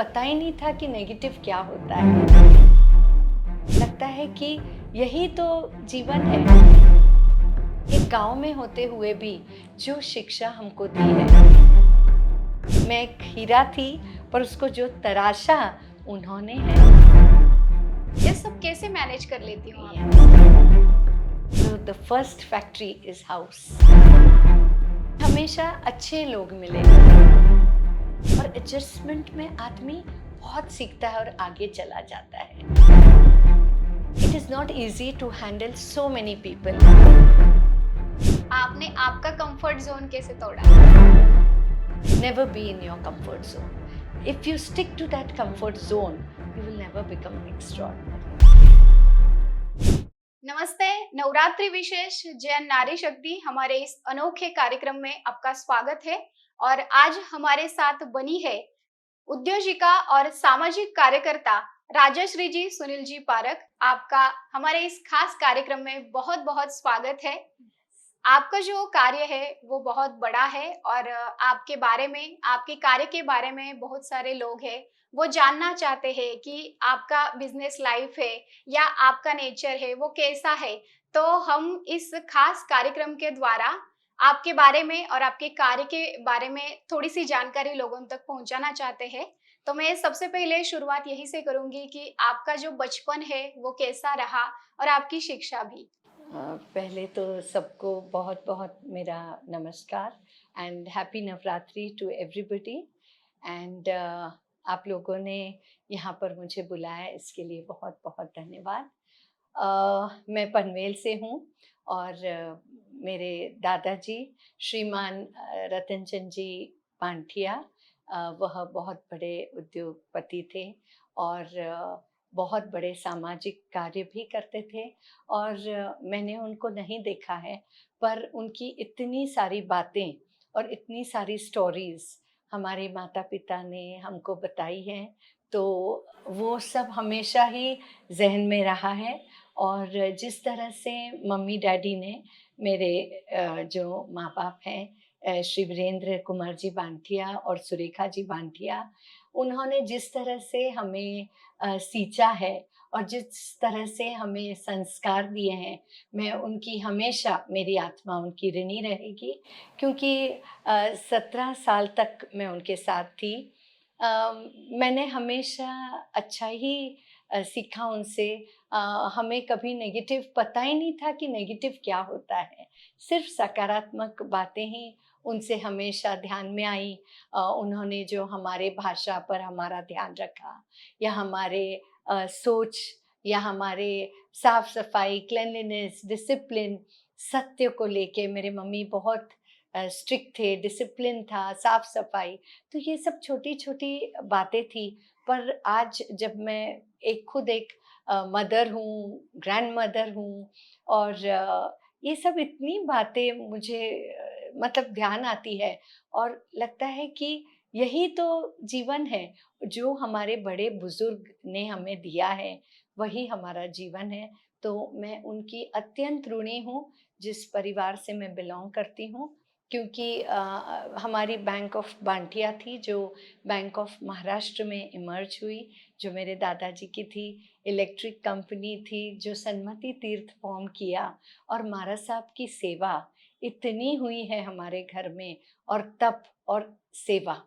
पता ही नहीं था कि नेगेटिव क्या होता है। लगता है कि यही तो जीवन है। एक गांव में होते हुए भी जो शिक्षा हमको दी है, मैं एक हीरा थी पर उसको जो तराशा उन्होंने है। ये सब कैसे मैनेज कर लेती हूँ आप? So the first factory is house. हमेशा अच्छे लोग मिले और एडजस्टमेंट में आदमी बहुत सीखता है और आगे चला जाता है। It is not easy to handle so many people. आपने आपका कंफर्ट जोन कैसे तोड़ा? Never be in your comfort zone. If you stick to that comfort zone, you will never become extraordinary. नमस्ते, नवरात्रि विशेष जैन नारी शक्ति हमारे इस अनोखे कार्यक्रम में आपका स्वागत है। और आज हमारे साथ बनी है उद्योजिका और सामाजिक कार्यकर्ता राजश्री जी, सुनील जी पारक। आपका हमारे इस खास कार्यक्रम में बहुत बहुत स्वागत है। आपका जो कार्य है वो बहुत बड़ा है और आपके बारे में, आपके कार्य के बारे में बहुत सारे लोग हैं वो जानना चाहते हैं कि आपका बिजनेस लाइफ है या आपका नेचर है वो कैसा है। तो हम इस खास कार्यक्रम के द्वारा आपके बारे में और आपके कार्य के बारे में थोड़ी सी जानकारी लोगों तक पहुंचाना चाहते हैं। तो मैं सबसे पहले शुरुआत यही से करूंगी कि आपका जो बचपन है वो कैसा रहा और आपकी शिक्षा भी। पहले तो सबको बहुत बहुत मेरा नमस्कार and happy Navratri to everybody. And आप लोगों ने यहाँ पर मुझे बुलाया, इसके लिए बहुत बहुत धन्यवाद। मैं पनवेल से हूँ और मेरे दादाजी श्रीमान रतनचंद जी पांठिया, वह बहुत बड़े उद्योगपति थे और बहुत बड़े सामाजिक कार्य भी करते थे। और मैंने उनको नहीं देखा है, पर उनकी इतनी सारी बातें और इतनी सारी स्टोरीज़ हमारे माता पिता ने हमको बताई हैं, तो वो सब हमेशा ही जहन में रहा है। और जिस तरह से मम्मी डैडी ने मेरे जो माँ बाप हैं, श्री वीरेंद्र कुमार जी बांटिया और सुरेखा जी बांटिया, उन्होंने जिस तरह से हमें सींचा है और जिस तरह से हमें संस्कार दिए हैं, मैं उनकी हमेशा, मेरी आत्मा उनकी ऋणी रहेगी, क्योंकि 17 साल तक मैं उनके साथ थी। मैंने हमेशा अच्छा ही सीखा उनसे। हमें कभी नेगेटिव पता ही नहीं था कि नेगेटिव क्या होता है, सिर्फ सकारात्मक बातें ही उनसे हमेशा ध्यान में आई। उन्होंने जो हमारे भाषा पर हमारा ध्यान रखा, या हमारे सोच, या हमारे साफ सफाई, क्लेanलीनेस, डिसिप्लिन, सत्य को लेके मेरे मम्मी बहुत स्ट्रिक्ट थे, डिसिप्लिन था, साफ सफाई। तो ये सब छोटी छोटी बातें थी। पर आज जब मैं खुद एक मदर हूँ, ग्रैंड मदर हूँ, और ये सब इतनी बातें मुझे मतलब ध्यान आती है और लगता है कि यही तो जीवन है। जो हमारे बड़े बुजुर्ग ने हमें दिया है वही हमारा जीवन है। तो मैं उनकी अत्यंत ऋणी हूँ, जिस परिवार से मैं बिलोंग करती हूँ, क्योंकि हमारी बैंक ऑफ बांटिया थी, जो बैंक ऑफ महाराष्ट्र में इमर्ज हुई, जो मेरे दादाजी की थी। इलेक्ट्रिक कंपनी थी जो सन्मति तीर्थ फॉर्म किया, और महाराज साहब की सेवा इतनी हुई है हमारे घर में, और तप और सेवा।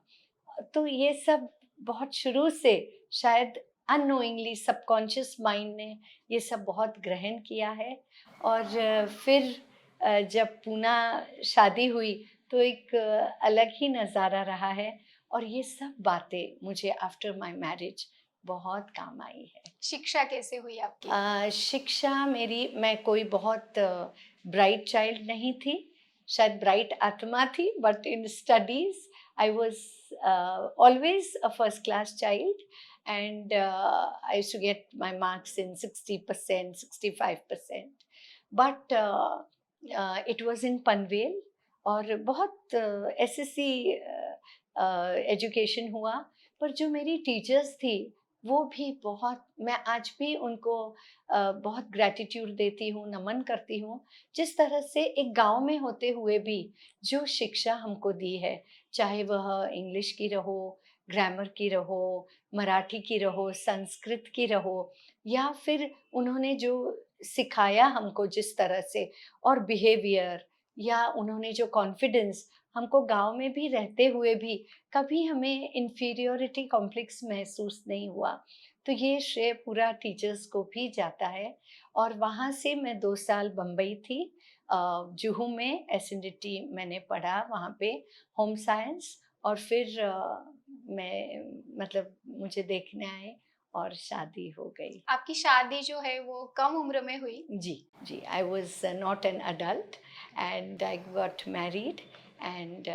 तो ये सब बहुत शुरू से, शायद अननोइंगली, सबकॉन्शियस माइंड ने ये सब बहुत ग्रहण किया है। और फिर जब पूना शादी हुई तो एक अलग ही नज़ारा रहा है, और ये सब बातें मुझे आफ्टर माय मैरिज बहुत काम आई है। शिक्षा कैसे हुई आपकी? शिक्षा मेरी, मैं कोई बहुत ब्राइट चाइल्ड नहीं थी, शायद ब्राइट आत्मा थी, but in studies I was always a first class child, and I used to get my marks in 60%, 65%. But it was in Panvel, और बहुत SSC एजुकेशन हुआ। पर जो मेरी टीचर्स थी वो भी बहुत, मैं आज भी उनको बहुत ग्रैटिट्यूड देती हूँ, नमन करती हूँ, जिस तरह से एक गांव में होते हुए भी जो शिक्षा हमको दी है, चाहे वह इंग्लिश की रहो, ग्रामर की रहो, मराठी की रहो, संस्कृत की रहो, या फिर उन्होंने जो सिखाया हमको जिस तरह से, और बिहेवियर, या उन्होंने जो कॉन्फिडेंस हमको गांव में भी रहते हुए भी कभी हमें इन्फीरियोरिटी कॉम्प्लेक्स महसूस नहीं हुआ। तो ये श्रेय पूरा टीचर्स को भी जाता है। और वहाँ से मैं 2 साल बम्बई थी, जुहू में एसएनडीटी मैंने पढ़ा वहाँ पे, होम साइंस। और फिर मैं मतलब मुझे देखने आए और शादी हो गई। आपकी शादी जो है वो कम उम्र में हुई। जी, जी, I was not an adult and I got married. And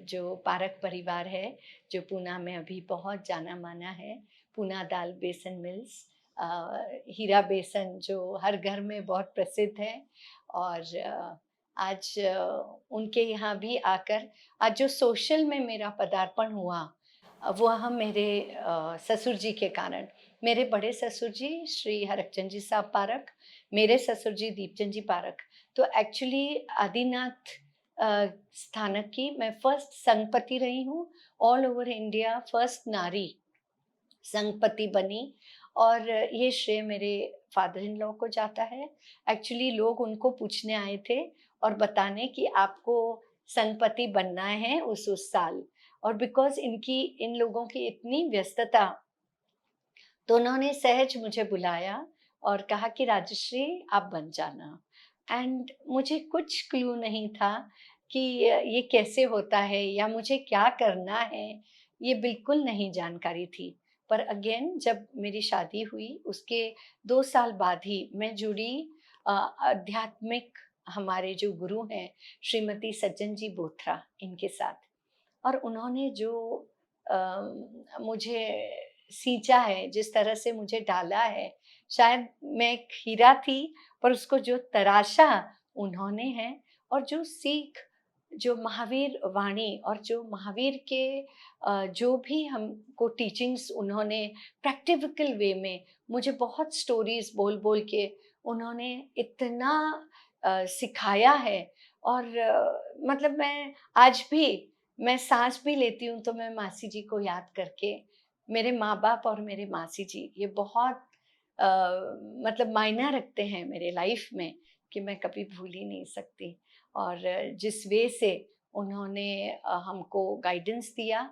जो पारक परिवार है, जो पूना में अभी बहुत जाना माना है, पूना दाल बेसन मिल्स, हीरा बेसन जो हर घर में बहुत प्रसिद्ध है। और आज उनके यहाँ भी आकर, आज जो सोशल में मेरा पदार्पण हुआ, वह मेरे ससुर जी के कारण। मेरे बड़े ससुर जी श्री हरकचंद जी साहब पारक, मेरे ससुर जी दीपचंद जी पारक। तो एक्चुअली आदिनाथ स्थानक की मैं फर्स्ट संघपति रही हूँ, ऑल ओवर इंडिया फर्स्ट नारी संघपति बनी। और ये श्रेय मेरे फादर इन लॉ को जाता है। एक्चुअली लोग उनको पूछने आए थे और बताने कि आपको संघपति बनना है उस साल, और बिकॉज इन लोगों की इतनी व्यस्तता, तो उन्होंने सहज मुझे बुलाया और कहा कि राजश्री आप बन जाना। एंड मुझे कुछ क्लू नहीं था कि ये कैसे होता है या मुझे क्या करना है, ये बिल्कुल नहीं जानकारी थी। पर अगेन जब मेरी शादी हुई उसके 2 साल बाद ही मैं जुड़ी आध्यात्मिक, हमारे जो गुरु हैं श्रीमती सज्जन जी बोथरा, इनके साथ। और उन्होंने जो मुझे सींचा है, जिस तरह से मुझे डाला है, शायद मैं एक हीरा थी, पर उसको जो तराशा उन्होंने है, और जो सीख, जो महावीर वाणी और जो महावीर के जो भी हमको टीचिंग्स उन्होंने प्रैक्टिकल वे में मुझे बहुत स्टोरीज बोल बोल के उन्होंने इतना सिखाया है। और मतलब मैं आज भी, मैं सांस भी लेती हूँ तो मैं मासी जी को याद करके, मेरे माँ बाप और मेरे मासी जी ये बहुत अ, मतलब मायना रखते हैं मेरे लाइफ में, कि मैं कभी भूल ही नहीं सकती। और जिस वे से उन्होंने हमको गाइडेंस दिया,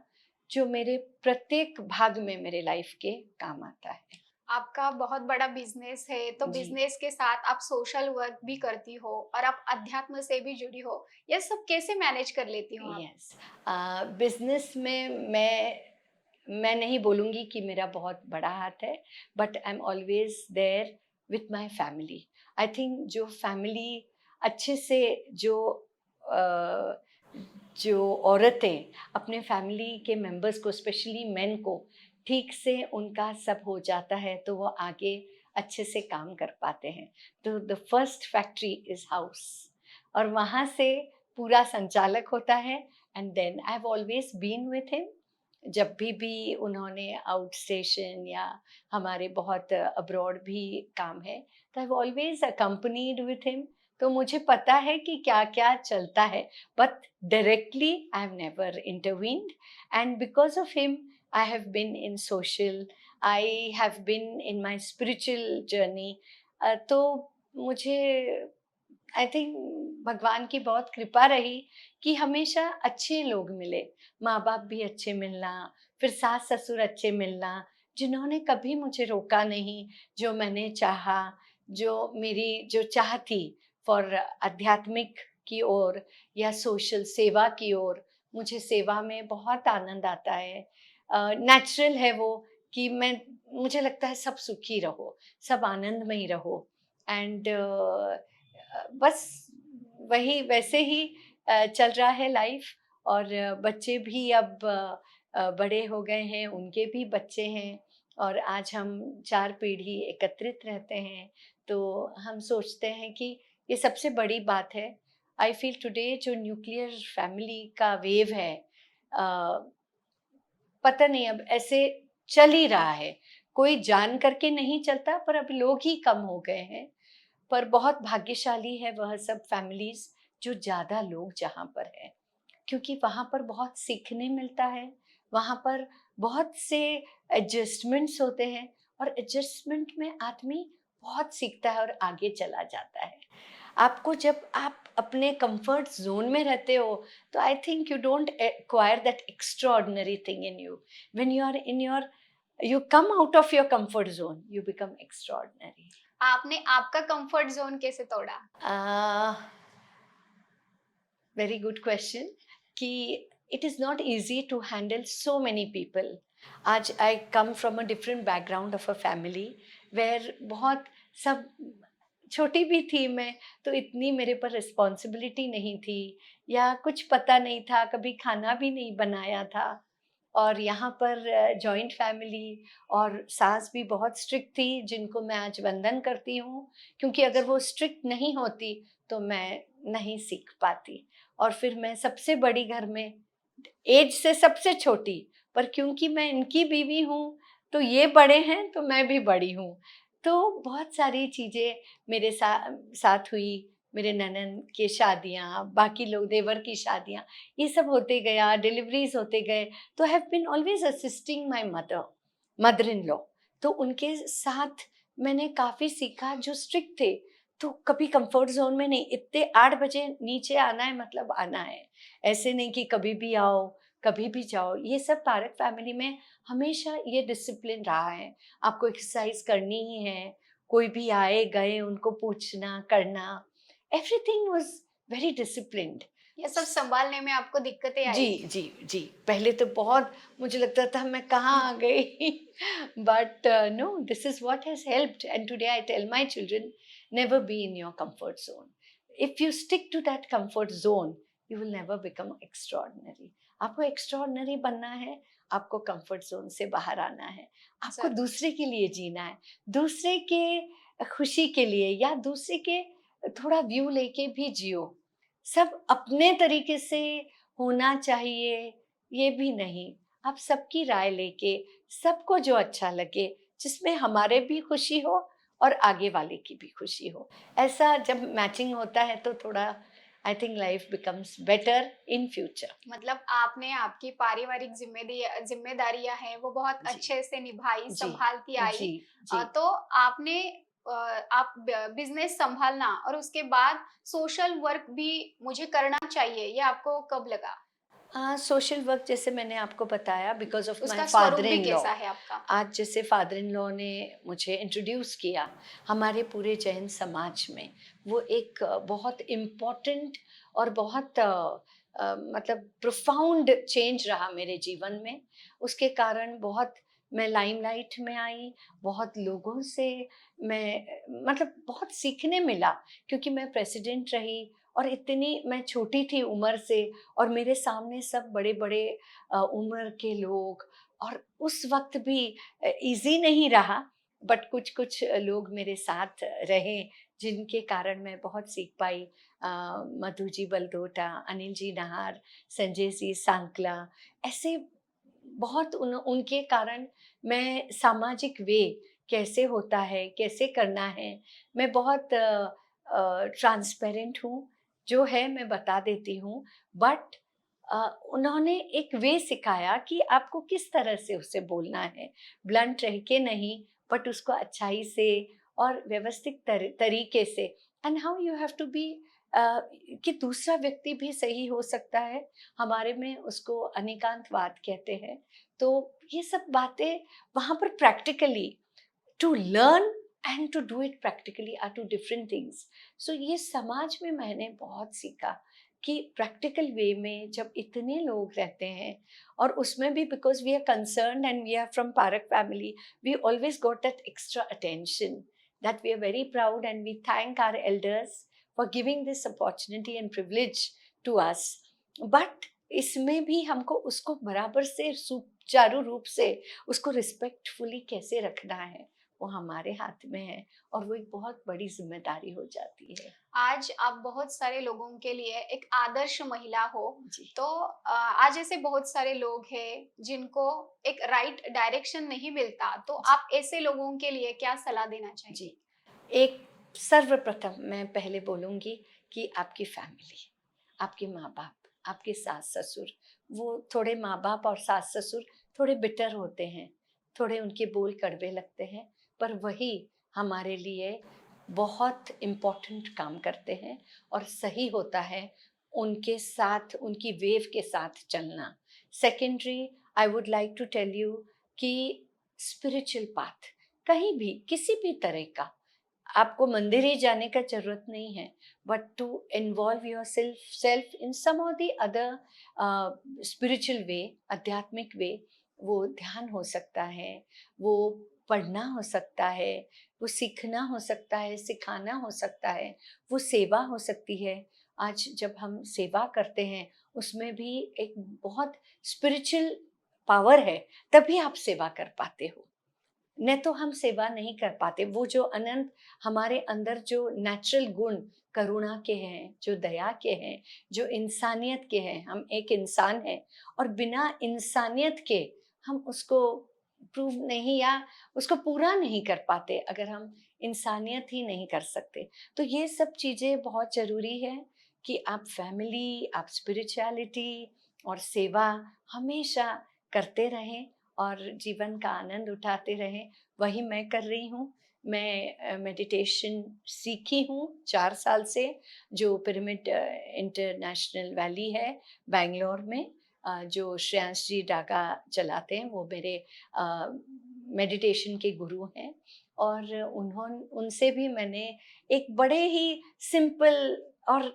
जो मेरे प्रत्येक भाग में मेरे लाइफ के काम आता है। आपका बहुत बड़ा बिजनेस है, तो जी, बिजनेस के साथ आप सोशल वर्क भी करती हो और आप अध्यात्म से भी जुड़ी हो। ये सब कैसे मैनेज कर लेती हो आप? यस। बिजनेस में मैं नहीं बोलूँगी कि मेरा बहुत बड़ा हाथ है, but I am always there with my family. I think जो फैमिली अच्छे से, अ, जो औरतें अपने फैमिली के मेंबर्स को, स्पेशली मेन को ठीक से उनका सब हो जाता है, तो वो आगे अच्छे से काम कर पाते हैं। तो the first factory is house, और वहाँ से पूरा संचालक होता है। And then I have always been with him, जब भी उन्होंने आउट स्टेशन या हमारे बहुत अब्रॉड भी काम है, तो I always accompanied with him. तो मुझे पता है कि क्या क्या चलता है, but directly I have never intervened. And because of him I have been in social, I have been in my spiritual journey. तो मुझे, आई थिंक भगवान की बहुत कृपा रही कि हमेशा अच्छे लोग मिले, माँ बाप भी अच्छे मिलना, फिर सास ससुर अच्छे मिलना, जिन्होंने कभी मुझे रोका नहीं, जो मैंने चाहा, जो मेरी जो चाह थी फॉर आध्यात्मिक की ओर या सोशल सेवा की ओर। मुझे सेवा में बहुत आनंद आता है। नेचुरल है वो, कि मुझे लगता है सब सुखी रहो, सब आनंद में ही रहो। एंड बस वही वैसे ही चल रहा है लाइफ। और बच्चे भी अब बड़े हो गए हैं, उनके भी बच्चे हैं, और आज हम 4 पीढ़ी एकत्रित रहते हैं। तो हम सोचते हैं कि ये सबसे बड़ी बात है। आई फील टुडे जो न्यूक्लियर फैमिली का वेव है, पता नहीं अब ऐसे चल ही रहा है, कोई जान करके नहीं चलता, पर अब लोग ही कम हो गए हैं। पर बहुत भाग्यशाली है वह सब फैमिलीज़ जो ज़्यादा लोग जहाँ पर हैं, क्योंकि वहाँ पर बहुत सीखने मिलता है, वहाँ पर बहुत से एडजस्टमेंट्स होते हैं, और एडजस्टमेंट में आदमी बहुत सीखता है और आगे चला जाता है। आपको जब आप अपने कंफर्ट ज़ोन में रहते हो, तो I think you don't acquire that extraordinary thing in you. When you are in your, you come out of your comfort zone, you become extraordinary. आपने आपका कंफर्ट जोन कैसे तोड़ा? Very good question. कि it is not easy to handle so many people. आज I come from a different background of a family where बहुत सब, छोटी भी थी मैं, तो इतनी मेरे पर रिस्पॉन्सिबिलिटी नहीं थी, या कुछ पता नहीं था, कभी खाना भी नहीं बनाया था। और यहाँ पर जॉइंट फैमिली, और सास भी बहुत स्ट्रिक्ट थी, जिनको मैं आज वंदन करती हूँ, क्योंकि अगर वो स्ट्रिक्ट नहीं होती तो मैं नहीं सीख पाती। और फिर मैं सबसे बड़ी घर में, एज से सबसे छोटी, पर क्योंकि मैं इनकी बीवी हूँ, तो ये बड़े हैं तो मैं भी बड़ी हूँ। तो बहुत सारी चीज़ें मेरे साथ हुई, मेरे ननंद की शादियाँ, बाकी लोग देवर की शादियाँ, ये सब होते गया, डिलीवरीज़ होते गए, तो I have been always assisting my mother in law. तो उनके साथ मैंने काफ़ी सीखा, जो स्ट्रिक्ट थे, तो कभी कंफर्ट ज़ोन में नहीं, इतने 8 बजे नीचे आना है मतलब आना है। ऐसे नहीं कि कभी भी आओ, कभी भी जाओ। ये सब पारक फैमिली में हमेशा ये डिसिप्लिन रहा है। आपको एक्सरसाइज़ करनी ही है, कोई भी आए गए उनको पूछना, करना, एवरीथिंग वाज़ वेरी डिसिप्लिन्ड। ये सब संभालने में आपको दिक्कतें जी, आई? जी, जी। पहले तो बहुत मुझे लगता था मैं कहाँ आ गई। But no, this is what has helped, and today I tell my children, never be in your comfort zone. If you stick to that comfort zone, you will never become extraordinary. आपको extraordinary बनना है, आपको comfort zone से बाहर आना है, आपको ज़रूर। दूसरे के लिए जीना है, दूसरे के खुशी के लिए, या दूसरे के थोड़ा व्यू लेके भी जियो। सब अपने तरीके से होना चाहिए, ये भी नहीं। आप सबकी राय लेके, सबको जो अच्छा लगे, जिसमें हमारे भी खुशी हो और आगे वाले की भी खुशी हो, ऐसा जब मैचिंग होता है तो थोड़ा I think life becomes better in future. मतलब आपने आपकी पारिवारिक जिम्मेदारियां हैं वो बहुत जी, अच्छे से निभाई, जी, संभालती आई। जी, जी। तो आपने आप बिजनेस संभालना और उसके बाद सोशल वर्क भी मुझे करना चाहिए, ये आपको कब लगा? सोशल वर्क जैसे मैंने आपको बताया, बिकॉज़ ऑफ माय उसका स्वरूप फादर भी इन लॉ। कैसा है आपका? आज जैसे फादर इन लॉ ने मुझे इंट्रोड्यूस किया हमारे पूरे जैन समाज में, वो एक बहुत इम्पोर्टेंट और बहुत मतलब प्रोफाउंड चेंज रहा मेरे जीवन में। उसके कारण बहुत मैं लाइमलाइट में आई, बहुत लोगों से मतलब बहुत सीखने मिला, क्योंकि मैं प्रेसिडेंट रही, और इतनी मैं छोटी थी उम्र से, और मेरे सामने सब बड़े-बड़े उम्र के लोग, और उस वक़्त भी ईज़ी नहीं रहा, बट कुछ-कुछ लोग मेरे साथ रहे, जिनके कारण मैं बहुत सीख पाई। मधु जी बलदोटा, अनिल जी नाहर, संजय जी सांकला, ऐसे बहुत उनके कारण मैं सामाजिक वे कैसे होता है, कैसे करना है, मैं बहुत ट्रांसपेरेंट हूँ, जो है मैं बता देती हूँ। बट उन्होंने एक वे सिखाया कि आपको किस तरह से उससे बोलना है, ब्लंट रह के नहीं, बट उसको अच्छाई से और व्यवस्थित तरीके से, and how you have to be, कि दूसरा व्यक्ति भी सही हो सकता है। हमारे में उसको अनेकांतवाद कहते हैं। तो ये सब बातें वहाँ पर practically to learn and to do it practically are two different things. So ये समाज में मैंने बहुत सीखा कि प्रैक्टिकल वे में जब इतने लोग रहते हैं, और उसमें भी because we are concerned and we are from Parakh family, we always got that extra attention, that we are very proud, and we thank our elders for giving this opportunity and privilege to us. But इसमें भी हमको उसको बराबर से सुचारू रूप से उसको रिस्पेक्टफुली कैसे रखना है, वो हमारे हाथ में है और वो एक बहुत बड़ी जिम्मेदारी हो जाती है। आज आप बहुत सारे लोगों के लिए एक आदर्श महिला हो। जी तो आज ऐसे बहुत सारे लोग हैं जिनको एक राइट डायरेक्शन नहीं मिलता, तो आप ऐसे लोगों के लिए क्या सलाह देना जी चाहिए? एक सर्वप्रथम मैं पहले बोलूँगी कि आपकी फैमिली, आपके माँ-बाप, आपके सास-ससुर, वो थोड़े माँ-बाप और सास-ससुर थोड़े बिटर होते हैं, थोड़े उनके बोल कड़वे लगते हैं, पर वही हमारे लिए बहुत इम्पोर्टेंट काम करते हैं और सही होता है उनके साथ, उनकी वेव के साथ चलना। Secondary, I would like to tell you कि स्पिरिचुअल पाथ, कहीं भी, किसी भी तरह का, आपको मंदिर ही जाने का ज़रूरत नहीं है, but to involve yourself in some और द अदर स्पिरिचुअल वे, आध्यात्मिक वे। वो ध्यान हो सकता है, वो पढ़ना हो सकता है, वो सीखना हो सकता है, सिखाना हो सकता है, वो सेवा हो सकती है। आज जब हम सेवा करते हैं, उसमें भी एक बहुत स्पिरिचुअल पावर है, तभी आप सेवा कर पाते हो। न तो हम सेवा नहीं कर पाते। वो जो अनंत हमारे अंदर जो नेचुरल गुण करुणा के हैं, जो दया के हैं, जो इंसानियत के हैं, हम एक इंसान हैं और बिना इंसानियत के हम उसको प्रूव नहीं या उसको पूरा नहीं कर पाते अगर हम इंसानियत ही नहीं कर सकते। तो ये सब चीज़ें बहुत ज़रूरी है कि आप फैमिली, आप स्पिरिचुअलिटी और सेवा हमेशा करते रहें और जीवन का आनंद उठाते रहें। वही मैं कर रही हूँ। मैं मेडिटेशन सीखी हूँ 4 साल से, जो पिरामिड इंटरनेशनल वैली है बैंगलोर में, जो श्रेयांश जी डागा चलाते हैं, वो मेरे मेडिटेशन के गुरु हैं और उनसे भी मैंने एक बड़े ही सिंपल और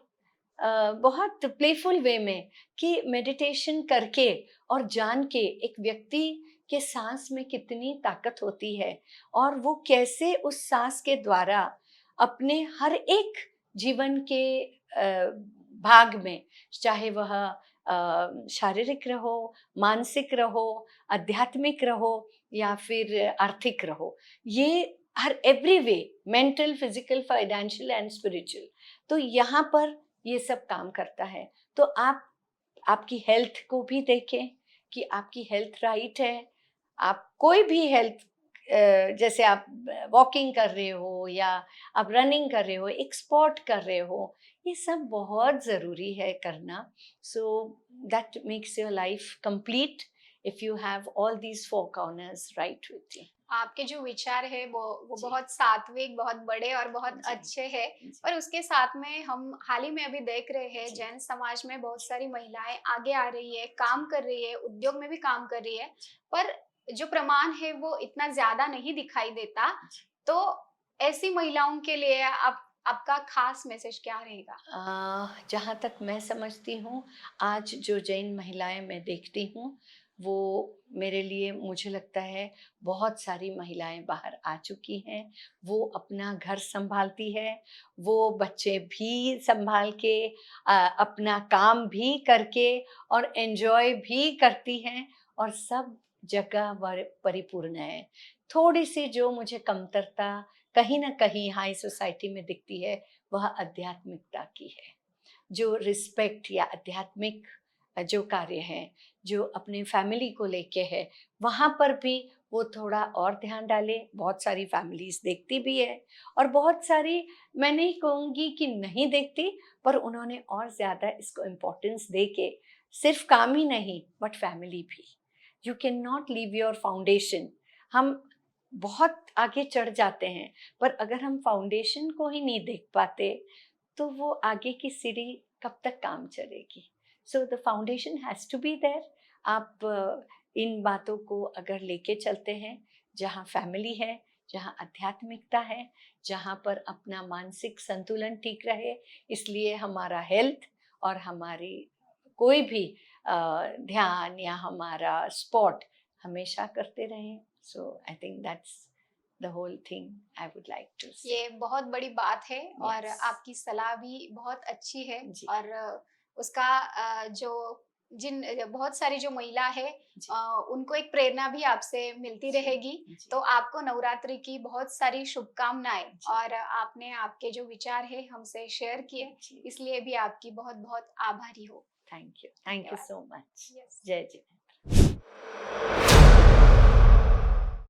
बहुत प्लेफुल वे में कि मेडिटेशन करके और जान के एक व्यक्ति के सांस में कितनी ताकत होती है और वो कैसे उस सांस के द्वारा अपने हर एक जीवन के भाग में, चाहे वह शारीरिक रहो, मानसिक रहो, आध्यात्मिक रहो या फिर आर्थिक रहो, ये हर every way, mental, physical, financial and spiritual, तो यहाँ पर ये सब काम करता है। तो आप आपकी हेल्थ को भी देखें कि आपकी हेल्थ राइट है। आप कोई भी हेल्थ, जैसे आप वॉकिंग कर रहे हो या आप रनिंग कर रहे हो, एक स्पोर्ट कर रहे हो, ये सब बहुत ज़रूरी है करना। So that makes your life complete if you have all these four corners right with you. आपके जो विचार है वो जी बहुत सात्विक, बहुत बड़े और बहुत जी अच्छे हैं। जी पर उसके साथ में हम हाल ही में अभी देख रहे हैं जी जैन समाज में बहुत सारी महिलाएं आगे आ रही है, काम कर रही है, उद्योग में भी काम कर रही है, पर जो प्रमाण है वो इतना ज्यादा नहीं दिखाई देता। जी। तो ऐसी महिलाओं के लिए आप आपका खास मैसेज क्या रहेगा? जहाँ तक मैं समझती हूँ, आज जो जैन महिलाएं मैं देखती हूँ, वो मेरे लिए, मुझे लगता है बहुत सारी महिलाएं बाहर आ चुकी हैं। वो अपना घर संभालती है, वो बच्चे भी संभाल के, अपना काम भी करके और एंजॉय भी करती हैं और सब जगह परिपूर्ण है। थोड़ी सी जो मुझे कमतरता कहीं ना कहीं हाई सोसाइटी में दिखती है, वह आध्यात्मिकता की है। जो रिस्पेक्ट या आध्यात्मिक जो कार्य है, जो अपने फैमिली को लेके है, वहाँ पर भी वो थोड़ा और ध्यान डाले। बहुत सारी फैमिलीज़ देखती भी है और बहुत सारी, मैं नहीं कहूँगी कि नहीं देखती, पर उन्होंने और ज़्यादा इसको इम्पोर्टेंस दे के सिर्फ काम ही नहीं बट फैमिली भी। You can not leave your foundation. हम बहुत आगे चढ़ जाते हैं, पर अगर हम फाउंडेशन को ही नहीं देख पाते तो वो आगे की सीढ़ी कब तक काम चलेगी। So the foundation has to be there. आप इन बातों को अगर लेके चलते हैं, जहाँ फैमिली है, जहाँ आध्यात्मिकता है, जहाँ पर अपना मानसिक संतुलन ठीक रहे, इसलिए हमारा हेल्थ और हमारी कोई भी ध्यान या हमारा स्पोर्ट हमेशा करते रहें। So I think that's the whole thing I would like to say. ये बहुत बड़ी बात है और यस आपकी सलाह भी बहुत अच्छी है। जी और उसका जो जिन बहुत सारी जो महिला है जी। उनको एक प्रेरणा भी आपसे मिलती जी, रहेगी। जी, तो आपको नवरात्रि की बहुत सारी शुभकामनाएं, जी, और आपने आपके जो विचार है हमसे शेयर किए, जी। इसलिए भी आपकी बहुत बहुत आभारी हो। थैंक यू धन्यवाद। So much. यस। जय जय।